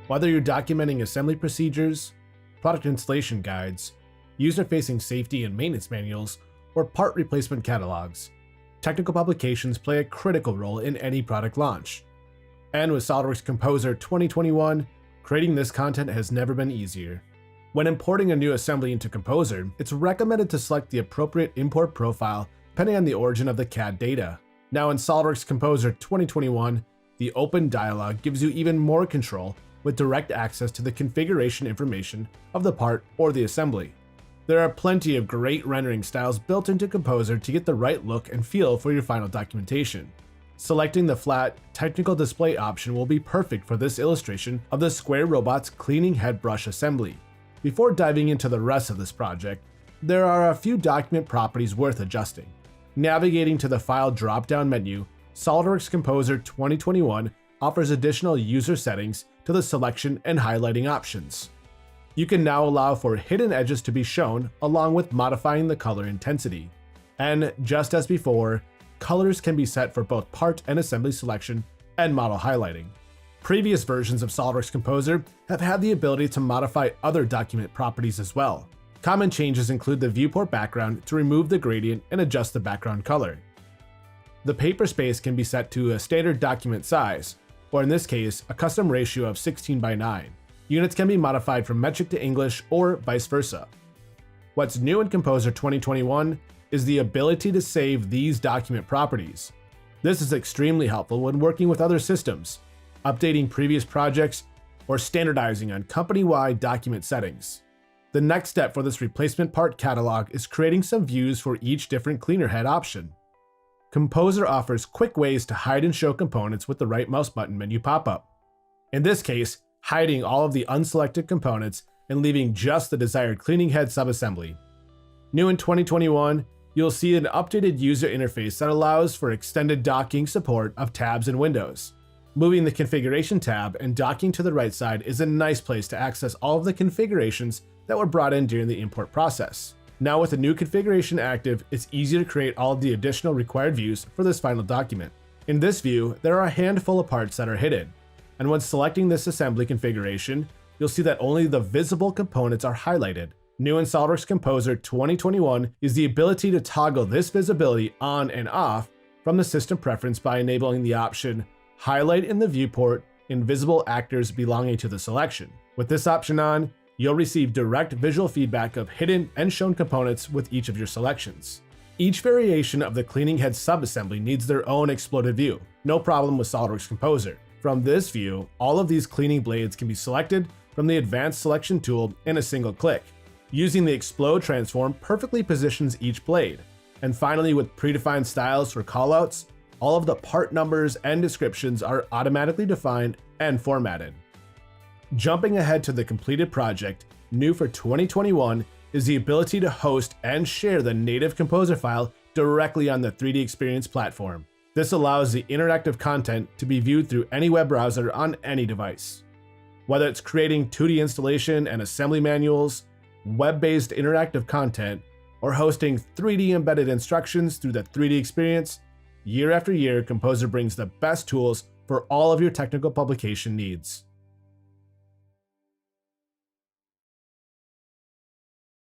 Whether you're documenting assembly procedures, product installation guides, user-facing safety and maintenance manuals, or part replacement catalogs, technical publications play a critical role in any product launch. And with SOLIDWORKS Composer 2021, creating this content has never been easier. When importing a new assembly into Composer, it's recommended to select the appropriate import profile depending on the origin of the CAD data. Now in SOLIDWORKS Composer 2021, the open dialog gives you even more control with direct access to the configuration information of the part or the assembly. There are plenty of great rendering styles built into Composer to get the right look and feel for your final documentation. Selecting the flat technical display option will be perfect for this illustration of the Square Robot's cleaning head brush assembly. Before diving into the rest of this project, there are a few document properties worth adjusting. Navigating to the File drop-down menu, SOLIDWORKS Composer 2021 offers additional user settings to the selection and highlighting options. You can now allow for hidden edges to be shown along with modifying the color intensity. And just as before, colors can be set for both part and assembly selection and model highlighting. Previous versions of SOLIDWORKS Composer have had the ability to modify other document properties as well. Common changes include the viewport background to remove the gradient and adjust the background color. The paper space can be set to a standard document size, or in this case, a custom ratio of 16:9. Units can be modified from metric to English or vice versa. What's new in Composer 2021 is the ability to save these document properties. This is extremely helpful when working with other systems, updating previous projects, or standardizing on company-wide document settings. The next step for this replacement part catalog is creating some views for each different cleaner head option. Composer offers quick ways to hide and show components with the right mouse button menu pop-up. In this case, hiding all of the unselected components and leaving just the desired cleaning head subassembly. New in 2021, you'll see an updated user interface that allows for extended docking support of tabs and windows. Moving the configuration tab and docking to the right side is a nice place to access all of the configurations that were brought in during the import process. Now with the new configuration active, it's easy to create all of the additional required views for this final document. In this view, there are a handful of parts that are hidden, and when selecting this assembly configuration, you'll see that only the visible components are highlighted. New in SOLIDWORKS Composer 2021 is the ability to toggle this visibility on and off from the system preference by enabling the option Highlight in the viewport invisible actors belonging to the selection. With this option on, you'll receive direct visual feedback of hidden and shown components with each of your selections. Each variation of the cleaning head subassembly needs their own exploded view, no problem with SOLIDWORKS Composer. From this view, all of these cleaning blades can be selected from the advanced selection tool in a single click. Using the explode transform perfectly positions each blade. And finally, with predefined styles for callouts, all of the part numbers and descriptions are automatically defined and formatted. Jumping ahead to the completed project, new for 2021 is the ability to host and share the native Composer file directly on the 3D Experience platform. This allows the interactive content to be viewed through any web browser on any device. Whether it's creating 2D installation and assembly manuals, web-based interactive content, or hosting 3D embedded instructions through the 3D Experience, year after year, Composer brings the best tools for all of your technical publication needs.